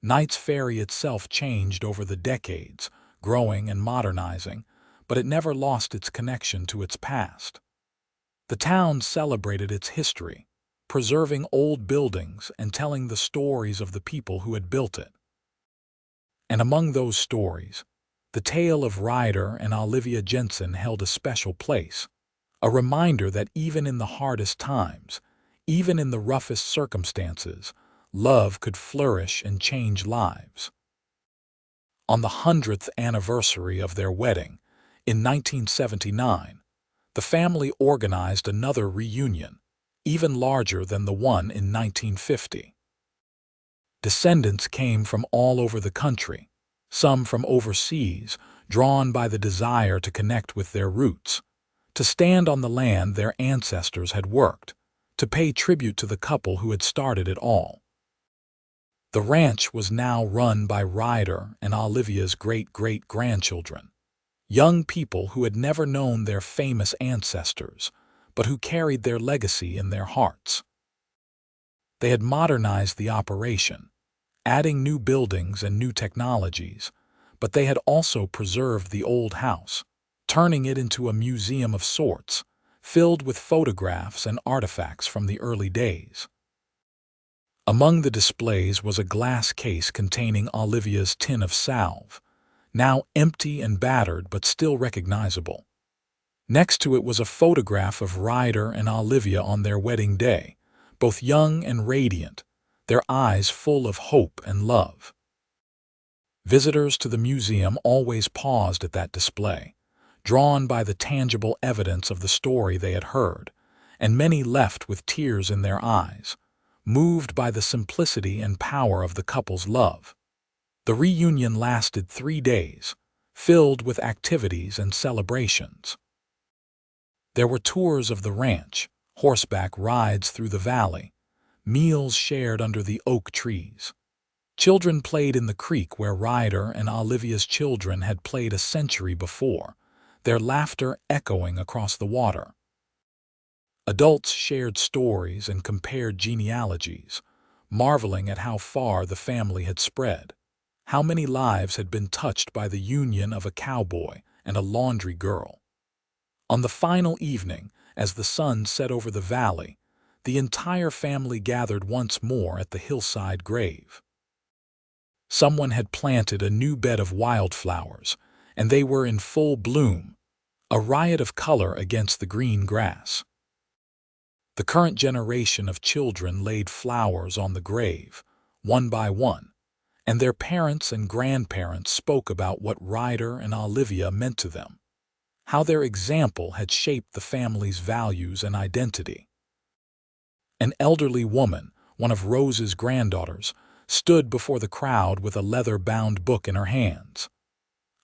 Knight's Ferry itself changed over the decades, growing and modernizing, but it never lost its connection to its past. The town celebrated its history, preserving old buildings and telling the stories of the people who had built it. And among those stories, the tale of Ryder and Olivia Jensen held a special place, a reminder that even in the hardest times, even in the roughest circumstances, love could flourish and change lives. On the 100th anniversary of their wedding, in 1979, the family organized another reunion, even larger than the one in 1950. Descendants came from all over the country, some from overseas, drawn by the desire to connect with their roots, to stand on the land their ancestors had worked, to pay tribute to the couple who had started it all. The ranch was now run by Ryder and Olivia's great-great-grandchildren, young people who had never known their famous ancestors, but who carried their legacy in their hearts. They had modernized the operation, adding new buildings and new technologies, but they had also preserved the old house, turning it into a museum of sorts, filled with photographs and artifacts from the early days. Among the displays was a glass case containing Olivia's tin of salve, now empty and battered but still recognizable. Next to it was a photograph of Ryder and Olivia on their wedding day, both young and radiant, their eyes full of hope and love. Visitors to the museum always paused at that display, drawn by the tangible evidence of the story they had heard, and many left with tears in their eyes, moved by the simplicity and power of the couple's love. The reunion lasted 3 days, filled with activities and celebrations. There were tours of the ranch, horseback rides through the valley, meals shared under the oak trees. Children played in the creek where Ryder and Olivia's children had played a century before, their laughter echoing across the water. Adults shared stories and compared genealogies, marveling at how far the family had spread, how many lives had been touched by the union of a cowboy and a laundry girl. On the final evening, as the sun set over the valley, the entire family gathered once more at the hillside grave. Someone had planted a new bed of wildflowers, and they were in full bloom, a riot of color against the green grass. The current generation of children laid flowers on the grave, one by one, and their parents and grandparents spoke about what Ryder and Olivia meant to them, how their example had shaped the family's values and identity. An elderly woman, one of Rose's granddaughters, stood before the crowd with a leather-bound book in her hands.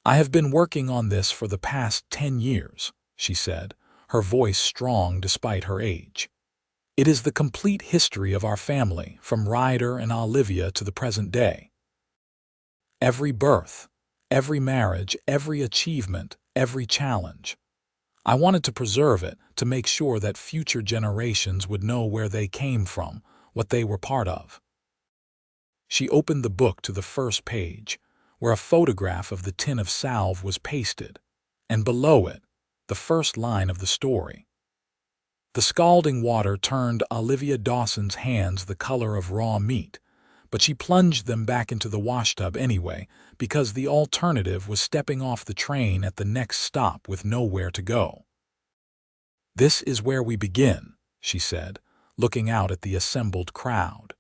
"I have been working on this for the past 10 years, she said, her voice strong despite her age. "It is the complete history of our family, from Ryder and Olivia to the present day. Every birth, every marriage, every achievement, every challenge. I wanted to preserve it, to make sure that future generations would know where they came from, what they were part of. She opened the book to the first page, where a photograph of the tin of salve was pasted, and below it, the first line of the story. The scalding water turned Olivia Dawson's hands the color of raw meat, but she plunged them back into the washtub anyway, because the alternative was stepping off the train at the next stop with nowhere to go. "This is where we begin," she said, looking out at the assembled crowd.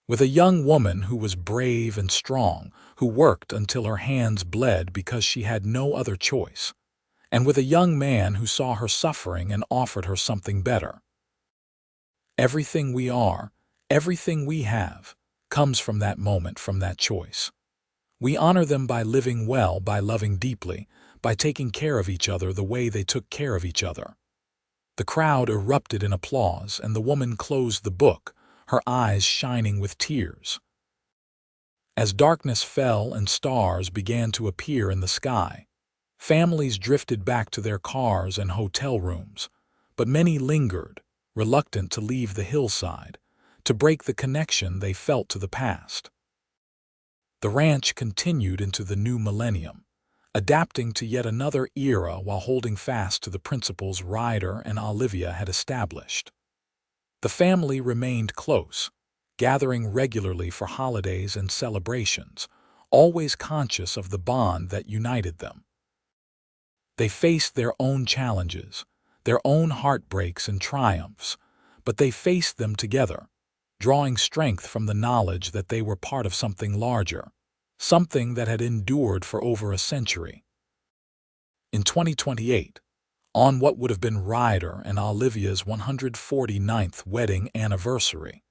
With a young woman who was brave and strong, who worked until her hands bled because she had no other choice, and with a young man who saw her suffering and offered her something better. Everything we are, everything we have, comes from that moment, from that choice. We honor them by living well, by loving deeply, by taking care of each other the way they took care of each other. The crowd erupted in applause, and the woman closed the book, her eyes shining with tears. As darkness fell and stars began to appear in the sky, families drifted back to their cars and hotel rooms, but many lingered, reluctant to leave the hillside, to break the connection they felt to the past. The ranch continued into the new millennium, adapting to yet another era while holding fast to the principles Ryder and Olivia had established. The family remained close, gathering regularly for holidays and celebrations, always conscious of the bond that united them. They faced their own challenges, their own heartbreaks and triumphs, but they faced them together, drawing strength from the knowledge that they were part of something larger, something that had endured for over a century. In 2028, on what would have been Ryder and Olivia's 149th wedding anniversary,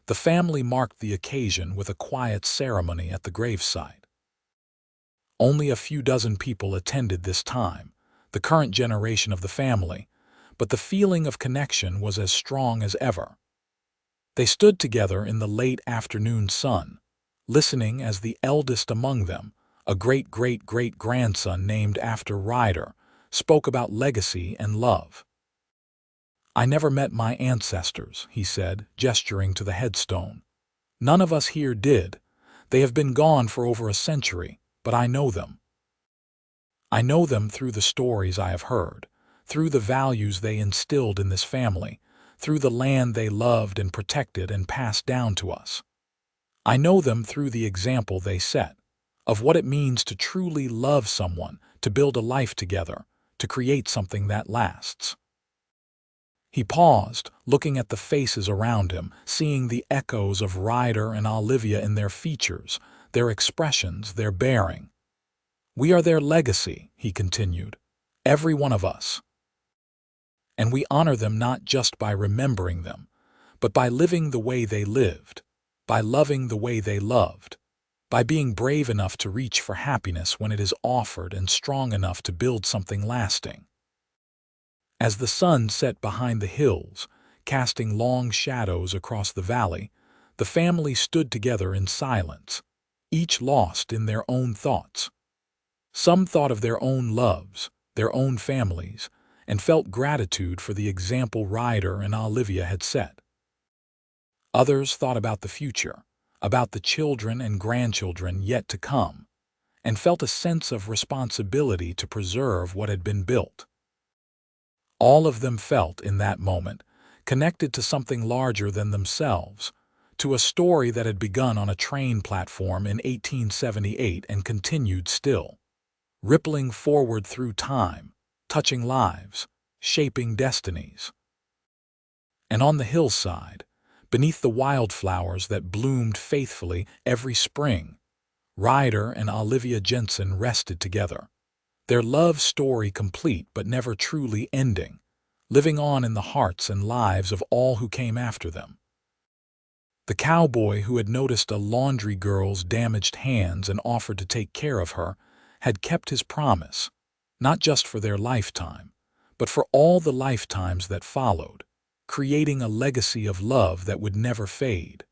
the family marked the occasion with a quiet ceremony at the gravesite. Only a few dozen people attended this time, the current generation of the family, but the feeling of connection was as strong as ever. They stood together in the late afternoon sun, listening as the eldest among them, a great-great-great-grandson named after Ryder, spoke about legacy and love. "I never met my ancestors," he said, gesturing to the headstone. "None of us here did. They have been gone for over a century, but I know them. I know them through the stories I have heard, through the values they instilled in this family, through the land they loved and protected and passed down to us. I know them through the example they set, of what it means to truly love someone, to build a life together, to create something that lasts." He paused, looking at the faces around him, seeing the echoes of Ryder and Olivia in their features, their expressions, their bearing. "We are their legacy," he continued, "every one of us. And we honor them not just by remembering them, but by living the way they lived, by loving the way they loved, by being brave enough to reach for happiness when it is offered and strong enough to build something lasting." As the sun set behind the hills, casting long shadows across the valley, the family stood together in silence, each lost in their own thoughts. Some thought of their own loves, their own families, and felt gratitude for the example Ryder and Olivia had set. Others thought about the future, about the children and grandchildren yet to come, and felt a sense of responsibility to preserve what had been built. All of them felt, in that moment, connected to something larger than themselves, to a story that had begun on a train platform in 1878 and continued still, rippling forward through time, touching lives, shaping destinies. And on the hillside, beneath the wildflowers that bloomed faithfully every spring, Ryder and Olivia Jensen rested together, their love story complete but never truly ending, living on in the hearts and lives of all who came after them. The cowboy who had noticed a laundry girl's damaged hands and offered to take care of her had kept his promise, not just for their lifetime, but for all the lifetimes that followed, creating a legacy of love that would never fade.